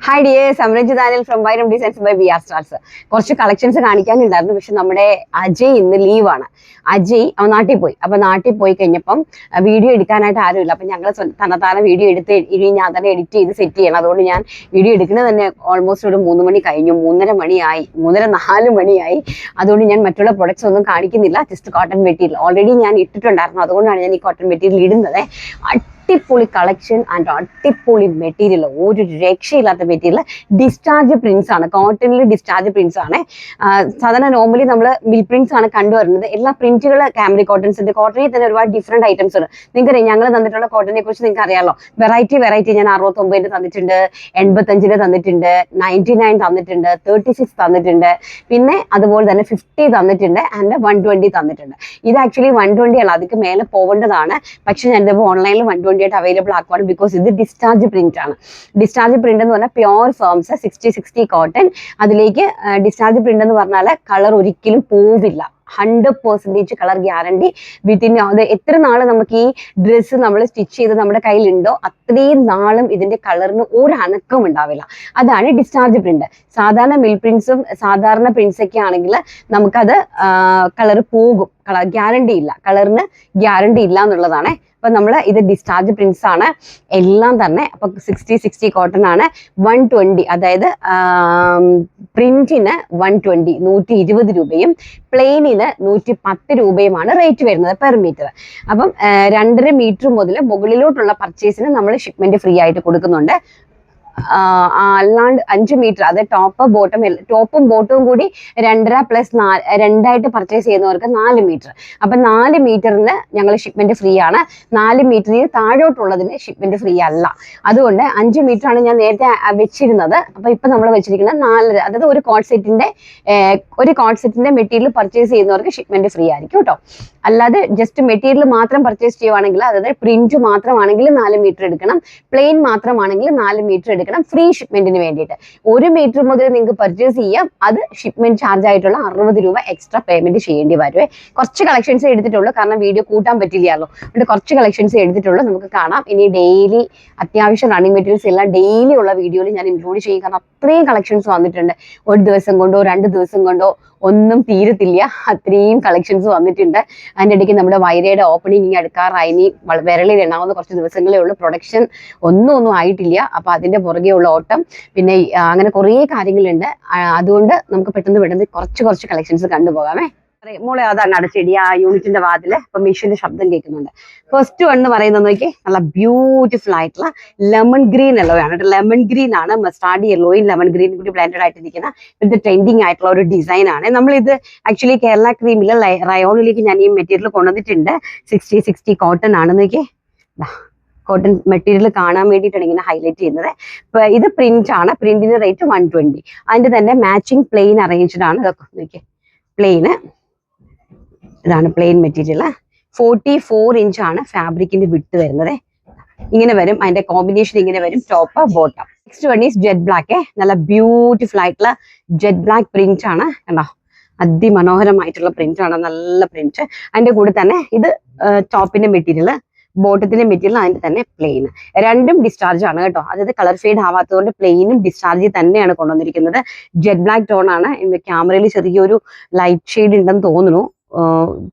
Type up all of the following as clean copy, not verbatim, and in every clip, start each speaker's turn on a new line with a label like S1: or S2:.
S1: Hi dears, I'm Ranjit Daniel from Byram Designs by VR Stars. കുറച്ച് collections കാണിക്കാനുണ്ടായിരുന്നു. പക്ഷെ നമ്മുടെ അജയ് ഇന്ന് ലീവാണ്. അജയ് അവൻ നാട്ടിൽ പോയി. അപ്പൊ നാട്ടിൽ പോയി കഴിഞ്ഞപ്പം വീഡിയോ എടുക്കാനായിട്ട് ആരുമില്ല. അപ്പൊ ഞങ്ങൾ തന്നത്താനെ വീഡിയോ എടുത്ത് ഇനി ഞാൻ തന്നെ എഡിറ്റ് ചെയ്ത് സെറ്റ് ചെയ്യണം. അതുകൊണ്ട് ഞാൻ വീഡിയോ എടുക്കുന്നത് തന്നെ ഓൾമോസ്റ്റ് ഒരു 3 മണി കഴിഞ്ഞു. 3:30 മണിയായി, 3:30-4 മണിയായി. അതുകൊണ്ട് ഞാൻ മറ്റുള്ള പ്രൊഡക്ട്സ് ഒന്നും കാണിക്കുന്നില്ല. ജസ്റ്റ് കോട്ടൺ മെറ്റീരിയൽ ഓൾറെഡി ഞാൻ ഇട്ടിട്ടുണ്ടായിരുന്നു. അതുകൊണ്ടാണ് ഞാൻ ഈ കോട്ടൺ മെറ്റീരിയൽ ഇടുന്നത്. അടിപൊളി കളക്ഷൻ ആൻഡ് അടിപൊളി മെറ്റീരിയൽ, ഒരു രക്ഷയില്ലാത്ത മെറ്റീരിയൽ. ഡിസ്ചാർജ് പ്രിന്റ്സ് ആണ്, കോട്ടണിൽ ഡിസ്ചാർജ് പ്രിന്റ്സ് ആണ്. സാധാരണ നോർമലി നമ്മൾ മിൽ പ്രിന്റ്സ് ആണ് കണ്ടുവരുന്നത്. എല്ലാ പ്രിന്റുകൾ കാമറി കോട്ടൺസ് ഉണ്ട്. കോട്ടണിൽ തന്നെ ഒരുപാട് ഡിഫറെന്റ് ഐറ്റംസ് ഉണ്ട്. നിങ്ങൾക്ക് ഞങ്ങൾ തന്നിട്ടുള്ള കോട്ടണിനെ കുറിച്ച് നിങ്ങൾക്ക് അറിയാമല്ലോ. വെറൈറ്റി ഞാൻ 69 തന്നിട്ടുണ്ട്, 85 തന്നിട്ടുണ്ട്, 99 തന്നിട്ടുണ്ട്, 36 തന്നിട്ടുണ്ട്, പിന്നെ അതുപോലെ തന്നെ 50 തന്നിട്ടുണ്ട് ആൻഡ് 120 തന്നിട്ടുണ്ട്. ഇത് ആക്ച്വലി 120 അല്ല, അതിക്ക് മേലെ പോകേണ്ടതാണ്. പക്ഷെ ഞാൻ ഇതിപ്പോൾ ഓൺലൈനിൽ 120 ആയിട്ട് അവൈലബിൾ ആക്കുവാണ്. ബിക്കോസ് ഇത് ഡിസ്ചാർജ് പ്രിന്റ് ആണ്. ഡിസ്ചാർജ് പ്രിന്റ് എന്ന് പറഞ്ഞാൽ പ്യോർ ഫേംസ് 60 കോട്ടൺ. അതിലേക്ക് ഡിസ്ചാർജ് പ്രിന്റ് എന്ന് പറഞ്ഞാൽ കളർ ഒരിക്കലും പോവില്ല. 100% കളർ ഗ്യാരണ്ടി വിത്തിൻ. അത് എത്ര നാൾ നമുക്ക് ഈ ഡ്രസ്സ് നമ്മൾ സ്റ്റിച്ച് ചെയ്ത് നമ്മുടെ കയ്യിലുണ്ടോ അത്രയും നാളും ഇതിന്റെ കളറിന് ഒരു അനക്കം ഉണ്ടാവില്ല. അതാണ് ഡിസ്ചാർജ് പ്രിന്റ്. സാധാരണ മിൽ പ്രിന്റ്സും സാധാരണ പ്രിന്റ്സ് ഒക്കെ ആണെങ്കിൽ നമുക്കത് കളർ പോകും. കളർ ഗ്യാരണ്ടി ഇല്ല, കളറിന് ഗ്യാരണ്ടി ഇല്ല എന്നുള്ളതാണ്. അപ്പൊ നമ്മൾ ഇത് ഡിസ്ചാർജ് പ്രിന്റ്സ് ആണ് എല്ലാം തന്നെ. അപ്പൊ 60 കോട്ടൺ ആണ്. 120, അതായത് പ്രിന്റിന് 120 120 രൂപയും പ്ലെയിനിന് 110 രൂപയുമാണ് റേറ്റ് വരുന്നത് പെർ മീറ്റർ. അപ്പം 2.5 മീറ്റർ മുതൽ മുകളിലോട്ടുള്ള പർച്ചേസിന് നമ്മൾ ഷിപ്മെന്റ് ഫ്രീ ആയിട്ട് കൊടുക്കുന്നുണ്ട്. അല്ലാണ്ട് 5 മീറ്റർ, അത് ടോപ്പും ബോട്ടവും കൂടി 2.5 + 4 2ആയിട്ട് പർച്ചേസ് ചെയ്യുന്നവർക്ക് 4 മീറ്റർ. അപ്പൊ 4 മീറ്ററിന് ഞങ്ങൾ ഷിപ്മെന്റ് ഫ്രീ ആണ്. 4 മീറ്ററിന് താഴോട്ടുള്ളതിന് ഷിപ്മെന്റ് ഫ്രീ അല്ല. അതുകൊണ്ട് 5 മീറ്റർ ആണ് ഞാൻ നേരത്തെ വെച്ചിരുന്നത്. അപ്പൊ ഇപ്പൊ നമ്മൾ വെച്ചിരിക്കുന്നത് 4, അതായത് ഒരു കോട്ട് സെറ്റിന്റെ മെറ്റീരിയൽ പർച്ചേസ് ചെയ്യുന്നവർക്ക് ഷിപ്മെന്റ് ഫ്രീ ആയിരിക്കും കേട്ടോ. അല്ലാതെ ജസ്റ്റ് മെറ്റീരിയൽ മാത്രം പർച്ചേസ് ചെയ്യുവാണെങ്കിൽ, അതായത് പ്രിന്റ് മാത്രമാണെങ്കിൽ 4 മീറ്റർ എടുക്കണം, പ്ലെയിൻ മാത്രമാണെങ്കിൽ 4 മീറ്റർ എടുക്കണം ഫ്രീ ഷിപ്മെന്റിന് വേണ്ടിയിട്ട്. 1 മീറ്റർ മുതൽ നിങ്ങൾക്ക് പർച്ചേസ് ചെയ്യാം. അത് ഷിപ്മെന്റ് ചാർജ് ആയിട്ടുള്ള 60 രൂപ എക്സ്ട്രാ പേയ്മെന്റ് ചെയ്യേണ്ടി വരുവേ. കുറച്ച് കളക്ഷൻസ് എടുത്തിട്ടുള്ളൂ, കാരണം വീഡിയോ കൂട്ടാൻ പറ്റില്ലല്ലോ. അതുകൊണ്ട് കുറച്ച് കളക്ഷൻസ് എടുത്തിട്ടുള്ളൂ. നമുക്ക് കാണാം. ഇനി ഡെയിലി അത്യാവശ്യം റണ്ണിങ് മെറ്റീരിയൽസ് എല്ലാം ഡെയിലി ഉള്ള വീഡിയോയിൽ ഞാൻ ഇൻക്ലൂഡ് ചെയ്യും. കാരണം അത്രയും കളക്ഷൻസ് വന്നിട്ടുണ്ട്. ഒരു ദിവസം കൊണ്ടോ 2 ദിവസം കൊണ്ടോ ഒന്നും തീരത്തില്ല, അത്രയും കളക്ഷൻസ് വന്നിട്ടുണ്ട്. അതിൻ്റെ ഇടയ്ക്ക് നമ്മുടെ വൈരയുടെ ഓപ്പണിംഗ് ഇനി അടുക്കാറായി. ഇനി വിരളിൽ എണ്ണാവുന്ന കുറച്ച് ദിവസങ്ങളേ ഉള്ളൂ. പ്രൊഡക്ഷൻ ഒന്നും ആയിട്ടില്ല. അപ്പൊ അതിന്റെ പുറകെ ഉള്ള ഓട്ടം, പിന്നെ അങ്ങനെ കുറേ കാര്യങ്ങളുണ്ട്. അതുകൊണ്ട് നമുക്ക് പെട്ടെന്ന് കുറച്ച് കളക്ഷൻസ് കണ്ടുപോകാമേ. മോളെ അതാണ് അടച്ചിടി ആ യൂണിറ്റിന്റെ വാതില്. അപ്പൊ മെഷീന്റെ ശബ്ദം കേൾക്കുന്നുണ്ട്. ഫസ്റ്റ് എന്ന് പറയുന്നത് നോക്കി, നല്ല ബ്യൂട്ടിഫുൾ ആയിട്ടുള്ള ലെമൺ ഗ്രീൻ യെല്ലോ ആണ്. ലെമൺ ഗ്രീൻ ആണ്, മസ്റ്റാർഡ് യെല്ലോയും ലെമൺ ഗ്രീനും കൂടി ബ്ലെൻഡഡ് ആയിട്ടിരിക്കുന്ന ഇത് ട്രെൻഡിങ് ആയിട്ടുള്ള ഒരു ഡിസൈൻ ആണ്. നമ്മളിത് ആക്ച്വലി കേരള ക്രീമില് റയോണിലേക്ക് ഞാൻ ഈ മെറ്റീരിയൽ കൊണ്ടുവന്നിട്ടുണ്ട്. 60 കോട്ടൺ ആണ്. നോക്കി, കോട്ടൺ മെറ്റീരിയൽ കാണാൻ വേണ്ടിയിട്ടാണ് ഇങ്ങനെ ഹൈലൈറ്റ് ചെയ്യുന്നത്. ഇത് പ്രിന്റ് ആണ്. പ്രിന്റിന്റെ റേറ്റ് 120. അതിന്റെ തന്നെ മാച്ചിങ് പ്ലെയിൻ അറേഞ്ച്ഡ് ആണ്. ഇതൊക്കെ നോക്കി, പ്ലെയിന് ഇതാണ് പ്ലെയിൻ മെറ്റീരിയൽ. 44 ഇഞ്ച് ആണ് ഫാബ്രിക്കിന്റെ വിട്ട് വരുന്നത്. ഇങ്ങനെ വരും, അതിന്റെ കോമ്പിനേഷൻ ഇങ്ങനെ വരും, top bottom. Next one is jet black. നല്ല ബ്യൂട്ടിഫുൾ ആയിട്ടുള്ള ജെറ്റ് ബ്ലാക്ക് പ്രിന്റ് ആണ്. കണ്ടോ, അതിമനോഹരമായിട്ടുള്ള പ്രിന്റ് ആണ്, നല്ല പ്രിന്റ്. അതിന്റെ കൂടെ തന്നെ ഇത് ടോപ്പിന്റെ മെറ്റീരിയൽ, ബോട്ടത്തിന്റെ മെറ്റീരിയൽ, അതിന്റെ തന്നെ പ്ലെയിൻ. രണ്ടും ഡിസ്ചാർജ് ആണ് കേട്ടോ. അതായത് കളർ ഫെയ്ഡ് ആവാത്തതുകൊണ്ട് പ്ലെയിനും ഡിസ്ചാർജ് തന്നെയാണ് കൊണ്ടുവന്നിരിക്കുന്നത്. ജെറ്റ് ബ്ലാക്ക് ടോൺ ആണ്. ക്യാമറയിൽ ചെറിയൊരു ലൈറ്റ് ഷെയ്ഡ് ഉണ്ടെന്ന് തോന്നുന്നു.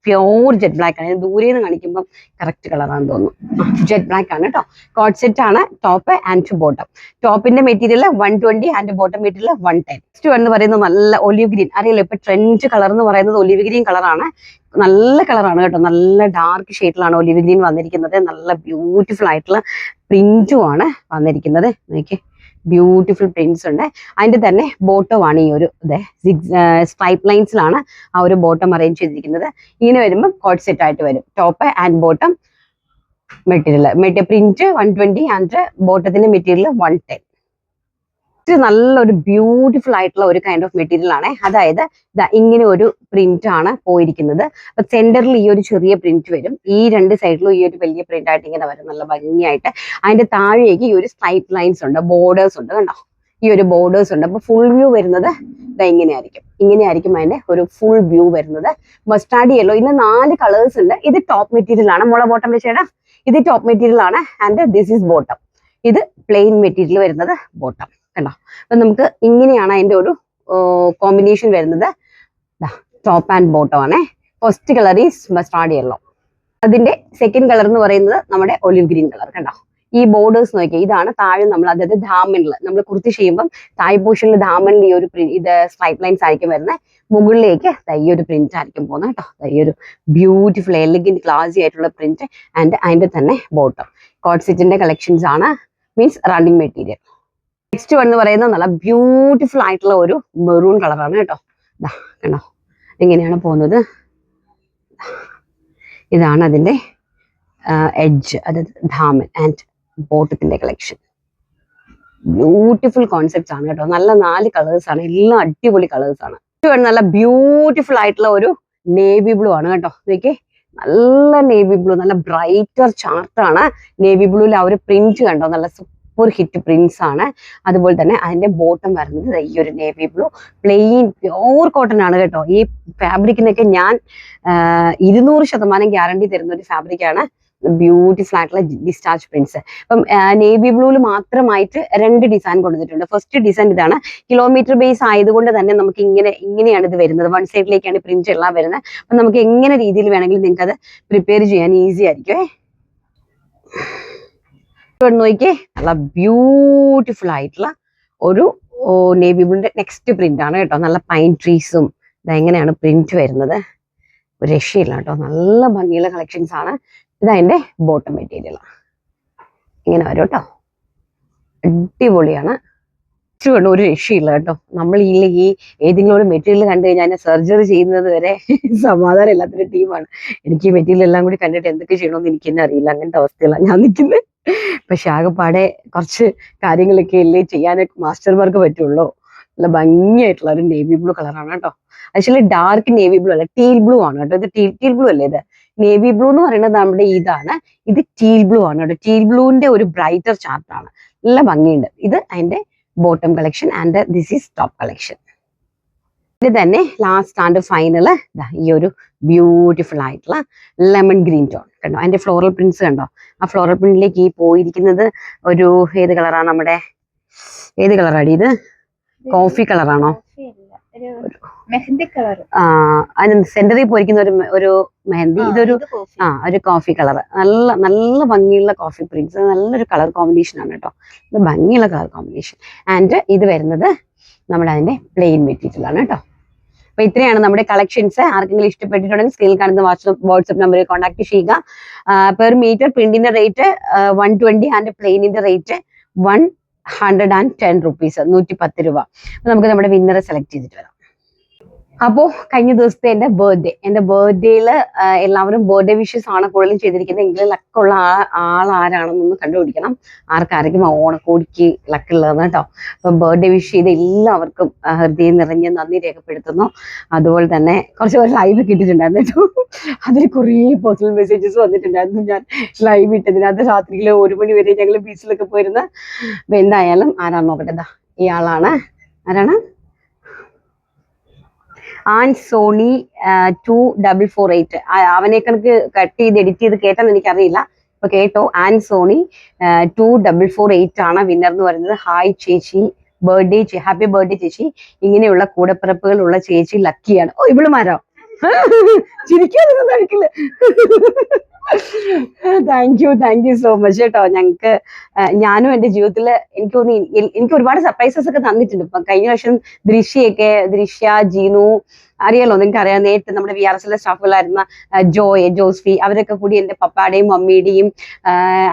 S1: പ്യോർ ജെറ്റ് ബ്ലാക്ക് ആണ്. ദൂരെ നിന്ന് കാണിക്കുമ്പോൾ കറക്റ്റ് കളറാണെന്ന് തോന്നുന്നു. ജെറ്റ് ബ്ലാക്ക് ആണ് കേട്ടോ. കോട്ട് സെറ്റ് ആണ്, ടോപ്പ് ആൻഡ് ബോട്ടം. ടോപ്പിന്റെ material 120 and bottom material 110. Next എന്ന് പറയുന്നത് നല്ല ഒലിവ് ഗ്രീൻ. അറിയില്ല, ഇപ്പൊ ട്രെൻഡ് കളർ എന്ന് പറയുന്നത് ഒലിവ് ഗ്രീൻ കളറാണ്. നല്ല കളറാണ് കേട്ടോ. നല്ല ഡാർക്ക് ഷെയ്ഡിലാണ് ഒലിവ് ഗ്രീൻ വന്നിരിക്കുന്നത്. നല്ല ബ്യൂട്ടിഫുൾ ആയിട്ടുള്ള പ്രിന്റും ആണ് വന്നിരിക്കുന്നത്. നോക്കിയേ, ബ്യൂട്ടിഫുൾ പ്രിന്റ്സ് ഉണ്ട്. അതിന്റെ തന്നെ ബോട്ടം ആണ് ഈ ഒരു സ്ട്രൈപ്പ് ലൈൻസിലാണ് ആ ഒരു ബോട്ടം അറേഞ്ച് ചെയ്തിരിക്കുന്നത്. ഇങ്ങനെ വരുമ്പോൾ കോട്ട് സെറ്റ് ആയിട്ട് വരും. Top and bottom material print 120 and ബോട്ടത്തിന്റെ മെറ്റീരിയൽ 110. ഇത് നല്ലൊരു ബ്യൂട്ടിഫുൾ ആയിട്ടുള്ള ഒരു കൈൻഡ് ഓഫ് മെറ്റീരിയൽ ആണ്. അതായത് ഇങ്ങനെ ഒരു പ്രിന്റ് ആണ് പോയിരിക്കുന്നത്. അപ്പൊ സെന്ററിൽ ഈ ഒരു ചെറിയ പ്രിന്റ് വരും, ഈ രണ്ട് സൈഡിലും ഈ ഒരു വലിയ പ്രിന്റ് ആയിട്ട് ഇങ്ങനെ വരും, നല്ല ഭംഗിയായിട്ട്. അതിന്റെ താഴേക്ക് ഈ ഒരു സ്ട്രൈപ്പ് ലൈൻസ് ഉണ്ട്, ബോർഡേഴ്സ് ഉണ്ട്. കണ്ടോ, ഈ ഒരു ബോർഡേഴ്സ് ഉണ്ട്. അപ്പൊ ഫുൾ വ്യൂ വരുന്നത് ഇങ്ങനെയായിരിക്കും അതിന്റെ ഒരു ഫുൾ വ്യൂ വരുന്നത്. മസ്റ്റാർഡ് യെല്ലോ, ഇന്ന് 4 കളേഴ്സ് ഉണ്ട്. ഇത് ടോപ്പ് മെറ്റീരിയൽ ആണ്. മുള ബോട്ടം വെച്ചേടാ, ഇത് ടോപ്പ് മെറ്റീരിയൽ ആണ്. And this is bottom. ഇത് പ്ലെയിൻ മെറ്റീരിയൽ വരുന്നത് ബോട്ടം. കണ്ടോ. അപ്പൊ നമുക്ക് ഇങ്ങനെയാണ് അതിന്റെ ഒരു കോമ്പിനേഷൻ വരുന്നത്. ടോപ്പ് ആൻഡ് ബോട്ടം ആണേ. First colour is mustard yellow. അതിന്റെ സെക്കൻഡ് കളർ എന്ന് പറയുന്നത് നമ്മുടെ ഒലിവ് ഗ്രീൻ കളർ. കണ്ടോ ഈ ബോർഡേഴ്സ് നോക്കിയാൽ ഇതാണ് താഴെ നമ്മൾ, അതായത് ധാമനിൽ നമ്മൾ കുർത്തി ചെയ്യുമ്പോൾ താഴെ പോർഷനിൽ ധാമനിൽ ഈ ഒരു ഇത് സ്ട്രൈപ്പ് ലൈൻസ് ആയിരിക്കും വരുന്നത്. മുകളിലേക്ക് ഈ ഒരു പ്രിന്റ് ആയിരിക്കും പോകുന്നത് കേട്ടോ. ഈ ഒരു ബ്യൂട്ടിഫുൾ എലിഗന്റ് ക്ലാസി ആയിട്ടുള്ള പ്രിന്റ് ആൻഡ് അതിന്റെ തന്നെ ബോട്ടം. കോട്ട് സെറ്റിന്റെ കളക്ഷൻസ് ആണ്, means running material. Next one എന്ന് പറയുന്നത് നല്ല ബ്യൂട്ടിഫുൾ ആയിട്ടുള്ള ഒരു മെറൂൺ കളറാണ് കേട്ടോ. കണ്ടോ എങ്ങനെയാണ് പോകുന്നത്. ഇതാണ് അതിന്റെ എഡ്ജ്, അതായത് ധാമൻ ആൻഡ് ബോട്ടത്തിന്റെ കളക്ഷൻ. ബ്യൂട്ടിഫുൾ കോൺസെപ്റ്റ്സ് ആണ് കേട്ടോ. നല്ല 4 കളേഴ്സ് ആണ്, എല്ലാം അടിപൊളി കളേഴ്സ് ആണ്. നല്ല ബ്യൂട്ടിഫുൾ ആയിട്ടുള്ള ഒരു നേവി ബ്ലൂ ആണ് കേട്ടോ. നോക്കിയേ നല്ല നേവി ബ്ലൂ, നല്ല ബ്രൈറ്റർ ചാർട്ടാണ്. നേവി ബ്ലൂവിൽ ആ ഒരു പ്രിന്റ് കണ്ടോ, നല്ല സൂപ്പർ ഹിറ്റ് പ്രിന്റ്സ് ആണ്. അതുപോലെ തന്നെ അതിന്റെ ബോട്ടം വരുന്നത് ഈ ഒരു navy blue plain pure cotton ആണ് കേട്ടോ. ഈ ഫാബ്രിക്കിനൊക്കെ ഞാൻ 200% ഗ്യാരണ്ടി തരുന്ന ഒരു ഫാബ്രിക്കാണ്. ബ്യൂട്ടിഫുൾ ആയിട്ടുള്ള ഡിസ്ചാർജ് പ്രിന്റ്സ്. അപ്പം നേവി ബ്ലൂവിൽ മാത്രമായിട്ട് 2 ഡിസൈൻ കൊടുത്തിട്ടുണ്ട്. ഫസ്റ്റ് ഡിസൈൻ ഇതാണ്. കിലോമീറ്റർ ബേസ് ആയതുകൊണ്ട് തന്നെ നമുക്ക് ഇങ്ങനെയാണ് ഇത് വരുന്നത്. വൺ സൈഡിലേക്കാണ് പ്രിന്റ് എല്ലാം വരുന്നത്. അപ്പം നമുക്ക് എങ്ങനെ രീതിയിൽ വേണമെങ്കിലും നിങ്ങൾക്ക് അത് പ്രിപ്പയർ ചെയ്യാൻ ഈസി ആയിരിക്കും. നോക്കിയേ നല്ല ബ്യൂട്ടിഫുൾ ആയിട്ടുള്ള ഒരു നേവി ബ്ലൂവിന്റെ നെക്സ്റ്റ് പ്രിന്റ് ആണ് കേട്ടോ. നല്ല പൈൻ ട്രീസും ഇതെങ്ങനെയാണ് പ്രിന്റ് വരുന്നത്, ഒരു രക്ഷയില്ല കേട്ടോ. നല്ല ഭംഗിയുള്ള കളക്ഷൻസ് ആണ്. ഇതതിന്റെ ബോട്ടം മെറ്റീരിയൽ ഇങ്ങനെ വരും കേട്ടോ. അടിപൊളിയാണ്. ഒരു രക്ഷയില്ല കേട്ടോ. നമ്മൾ ഈ ഏതെങ്കിലും ഒരു മെറ്റീരിയൽ കണ്ടു കഴിഞ്ഞാൽ അതിനെ സർജറി ചെയ്യുന്നത് വരെ സമാധാനം ഇല്ലാത്തൊരു ടീമാണ്. എനിക്ക് ഈ മെറ്റീരിയൽ എല്ലാം കൂടി കണ്ടിട്ട് എന്തൊക്കെ ചെയ്യണമെന്ന് എനിക്ക് തന്നെ അറിയില്ല. അങ്ങനത്തെ അവസ്ഥയിലാണ് ഞാൻ നിൽക്കുന്നത്. പക്ഷെ ആകെപ്പാടെ കുറച്ച് കാര്യങ്ങളൊക്കെ അല്ലേ ചെയ്യാനൊക്കെ മാസ്റ്റർമാർക്ക് പറ്റുള്ളൂ. നല്ല ഭംഗിയായിട്ടുള്ള ഒരു നേവി ബ്ലൂ കളറാണ് കേട്ടോ. ആക്ച്വലി ഡാർക്ക് നേവി ബ്ലൂ അല്ല, ടീൽ ബ്ലൂ ആണ് കേട്ടോ. ഇത് ടീൽ ബ്ലൂ അല്ലേ. ഇത് നേവി ബ്ലൂ എന്ന് പറയുന്നത് നമ്മുടെ ഇതാണ്. ഇത് ടീൽ ബ്ലൂ ആണ് കേട്ടോ. ടീൽ ബ്ലൂവിന്റെ ഒരു ബ്രൈറ്റർ ചാർട്ടാണ്. നല്ല ഭംഗിയുണ്ട്. ഇത് അതിന്റെ bottom collection and this is top collection. ഇത് തന്നെ ലാസ്റ്റ് ആൻഡ് ഫൈനൽ ഈ ഒരു ബ്യൂട്ടിഫുൾ ആയിട്ടുള്ള ലെമൺ ഗ്രീൻ ടോൺ കണ്ടോ. അതിന്റെ ഫ്ലോറൽ പ്രിന്റ്സ് കണ്ടോ. ആ ഫ്ലോറൽ പ്രിന്റിലേക്ക് ഈ പോയിരിക്കുന്നത് ഒരു ഏത് കളറാണ് നമ്മുടെ, ഏത് കളറാണ് ഇത്? കോഫി കളറാണോ? അതിന് സെന്ററിൽ പോയിരിക്കുന്ന ഒരു മെഹന്തി. ഇതൊരു ഒരു കോഫി കളർ. നല്ല നല്ല ഭംഗിയുള്ള കോഫി പ്രിന്റ്സ്. നല്ലൊരു കളർ കോമ്പിനേഷൻ ആണ് കേട്ടോ. ഇത് ഭംഗിയുള്ള കളർ കോമ്പിനേഷൻ. ആൻഡ് ഇത് വരുന്നത് നമ്മുടെ അതിന്റെ പ്ലെയിൻ മെറ്റീരിയൽ ആണ് കേട്ടോ. അപ്പൊ ഇത്രയാണ് നമ്മുടെ കളക്ഷൻസ്. ആർക്കെങ്കിലും ഇഷ്ടപ്പെട്ടിട്ടുണ്ടെങ്കിൽ സ്ക്രീനിൽ കാണുന്ന വാട്സ്ആപ്പ് നമ്പറിൽ കോൺടാക്ട് ചെയ്യുക. പെർ മീറ്റർ പ്രിന്റിന്റെ റേറ്റ് 120 ആൻഡ് പ്ലെയിനിന്റെ റേറ്റ് 110 rupees, 110 രൂപ. അപ്പൊ നമുക്ക് നമ്മുടെ വിന്നറെ സെലക്ട് ചെയ്തിട്ട് വരാം. അപ്പോൾ കഴിഞ്ഞ ദിവസത്തെ എൻ്റെ ബർത്ത്ഡേയിൽ എല്ലാവരും ബർത്ത്ഡേ വിഷസ് ആണ് കൂടുതലും ചെയ്തിരിക്കുന്നത്. എങ്കിലും ലക്കുള്ള ആൾ ആരാണെന്നൊന്ന് കണ്ടുപിടിക്കണം. ആർക്കാർക്കും ഓണക്കോടിക്ക് ലക്കുള്ളതെന്ന് കേട്ടോ. അപ്പം ബർത്ത്ഡേ വിഷ് ചെയ്ത് എല്ലാവർക്കും ഹൃദയം നിറഞ്ഞ് നന്ദി രേഖപ്പെടുത്തുന്നു. അതുപോലെ തന്നെ കുറച്ച് പേർ ലൈവ് കിട്ടിയിട്ടുണ്ടായിരുന്നു കേട്ടോ. അതിൽ കുറേ പേഴ്സണൽ മെസ്സേജസ് വന്നിട്ടുണ്ടായിരുന്നു. ഞാൻ ലൈവ് ഇട്ടതിനകത്ത് രാത്രിയിൽ 1 മണി വരെ ഞങ്ങൾ ബീച്ചിലൊക്കെ പോയിരുന്ന. അപ്പം എന്തായാലും ആരാണ് നോക്കട്ടെ. ഇയാളാണ്. ആരാണ്? സോണി 2448. അവനെ കണക്ക് കട്ട് ചെയ്ത് എഡിറ്റ് ചെയ്ത് കേട്ടെന്ന് എനിക്കറിയില്ല. ഇപ്പൊ കേട്ടോ. സോണി 2448 ആണ് വിന്നർ എന്ന് പറയുന്നത്. ഹായ് ചേച്ചി, ഹാപ്പി ബർത്ത്ഡേ ചേച്ചി. ഇങ്ങനെയുള്ള കൂടപ്പിറപ്പുകൾ ഉള്ള ചേച്ചി ലക്കിയാണ്. ഓ ഇവളുമാരോ ചിരിക്കാനൊന്നും കഴിക്കില്ല. താങ്ക് യു സോ മച്ച് കേട്ടോ. ഞങ്ങൾക്ക് ഞാനും എൻ്റെ ജീവിതത്തിൽ എനിക്ക് തോന്നി എനിക്ക് ഒരുപാട് സർപ്രൈസസ് ഒക്കെ തന്നിട്ടുണ്ട്. ഇപ്പൊ കഴിഞ്ഞ വർഷം ദൃശ്യ, ജീനു അറിയാലോ, നിങ്ങൾക്ക് അറിയാം. നേരത്തെ നമ്മുടെ VRSL സ്റ്റാഫുകളായിരുന്ന ജോസ്ഫി അവരൊക്കെ കൂടി എൻ്റെ പപ്പായുടെയും മമ്മിയുടെയും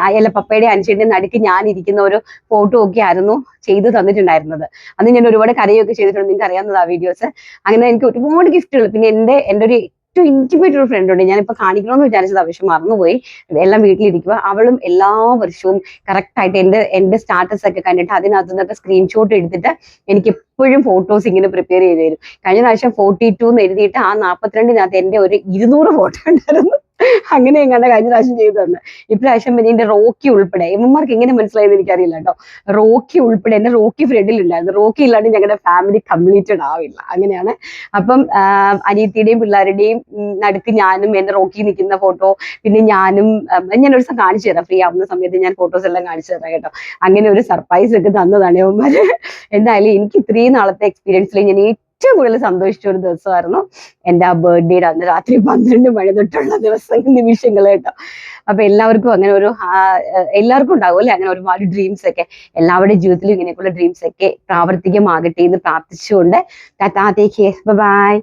S1: അല്ല പപ്പയുടെയും അനുശ്വരുടെയും നടുക്ക് ഞാൻ ഇരിക്കുന്ന ഒരു ഫോട്ടോ ഒക്കെ ആയിരുന്നു ചെയ്തു തന്നിട്ടുണ്ടായിരുന്നത്. അന്ന് ഞാൻ ഒരുപാട് കരയൊക്കെ ചെയ്തിട്ടുണ്ട്. നിങ്ങൾക്ക് അറിയാവുന്നത് ആ വീഡിയോസ്. അങ്ങനെ എനിക്ക് ഒരുപാട് ഗിഫ്റ്റുകൾ. പിന്നെ എൻ്റെ ഒരു ഏറ്റവും ഇന്റിമേറ്റ് ഒരു ഫ്രണ്ട് ഉണ്ട്. ഞാനിപ്പോൾ കാണിക്കണമെന്ന് വിചാരിച്ചത് പക്ഷെ മറന്നുപോയി. എല്ലാം വീട്ടിലിരിക്കുക. അവളും എല്ലാ വർഷവും കറക്റ്റായിട്ട് എൻ്റെ സ്റ്റാറ്റസ് ഒക്കെ കണ്ടിട്ട് അതിനകത്തു നിന്നൊക്കെ സ്ക്രീൻഷോട്ട് എടുത്തിട്ട് എനിക്ക് എപ്പോഴും ഫോട്ടോസ് ഇങ്ങനെ പ്രിപ്പയർ ചെയ്ത് തരും. കഴിഞ്ഞ പ്രാവശ്യം 42 എന്ന് എഴുതിയിട്ട് ആ 42-നകത്ത് എൻ്റെ ഒരു 200 ഫോട്ടോ ഉണ്ടായിരുന്നു. അങ്ങനെ എങ്ങനെ കഴിഞ്ഞ പ്രാവശ്യം ചെയ്തു തന്നെ. ഇപ്രാവശ്യം പിന്നെ എന്റെ റോക്കി ഉൾപ്പെടെ ഇവന്മാർക്ക് എങ്ങനെ മനസ്സിലായെന്ന് എനിക്കറിയില്ല കേട്ടോ. റോക്കി ഉൾപ്പെടെ എന്റെ റോക്കി ഫ്രണ്ടിലുണ്ടായിരുന്നു. റോക്കി ഇല്ലാണ്ട് ഞങ്ങളുടെ ഫാമിലി കംപ്ലീറ്റഡ് ആവില്ല. അങ്ങനെയാണ്. അപ്പം അനിയത്തിയുടെയും പിള്ളേരുടെയും നടുക്ക് ഞാനും എന്റെ റോക്കി നിൽക്കുന്ന ഫോട്ടോ, പിന്നെ ഞാനും ഞാൻ ഒരു ദിവസം കാണിച്ചു തരാം, ഫ്രീ ആവുന്ന സമയത്ത് ഞാൻ ഫോട്ടോസ് എല്ലാം കാണിച്ചു തരാം കേട്ടോ. അങ്ങനെ ഒരു സർപ്രൈസ് ഒക്കെ തന്നതാണ് ഇവന്മാര്. എന്തായാലും എനിക്ക് ഇത്രയും നാളത്തെ എക്സ്പീരിയൻസിൽ ഞാൻ ഏറ്റവും കൂടുതൽ സന്തോഷിച്ച ഒരു ദിവസമായിരുന്നു എൻ്റെ ആ ബർത്ത്ഡേയുടെ അന്ന് രാത്രി 12 മണി തൊട്ടുള്ള നിമിഷങ്ങൾ കേട്ടോ. അപ്പൊ എല്ലാവർക്കും അങ്ങനെ ഒരു എല്ലാവർക്കും ഉണ്ടാവും അല്ലെ അങ്ങനെ ഒരുപാട് ഡ്രീംസ് ഒക്കെ. എല്ലാവരുടെയും ജീവിതത്തിലും ഇങ്ങനെയൊക്കെയുള്ള ഡ്രീംസ് ഒക്കെ പ്രാവർത്തികമാകട്ടെ എന്ന് പ്രാർത്ഥിച്ചുകൊണ്ട് ടാറ്റാ, ടേക്ക് കെയർ, ബൈ.